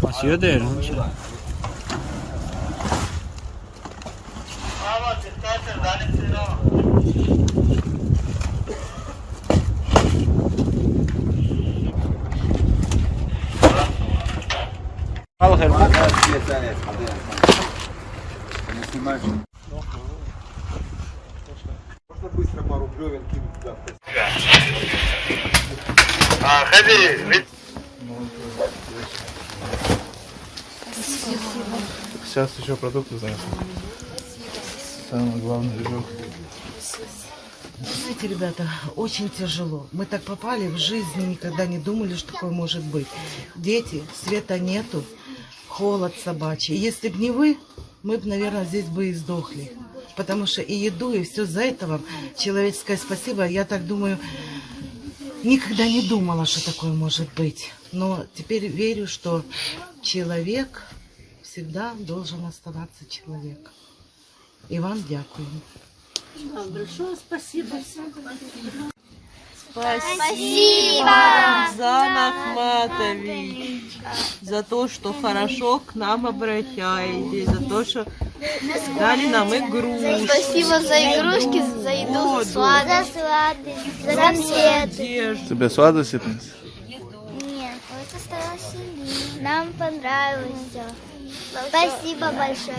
Basıyor da yerim. Al hayır. Можно быстро пару бревен кинуть туда? Ходи. Сейчас еще продукты занесу. Самый главный движок. Знаете, ребята, очень тяжело. Мы так попали в жизни, никогда не думали, что такое может быть. Дети, света нету, холод собачий. Если бы не вы, мы бы, наверное, здесь бы и сдохли. Потому что и еду, и все за это вам человеческое спасибо. Я так думаю, никогда не думала, что такое может быть. Но теперь верю, что человек всегда должен оставаться человеком. И вам дякую. Большое спасибо всем. Спасибо, Рамзан Ахматович, за то, что хорошо к нам обращаетесь, за то, что дали нам игрушки. спасибо за игрушки, за еду, за сладость, за конфеты. Тебе сладости принес? Нет, это осталось. Нам понравилось все. Спасибо большое.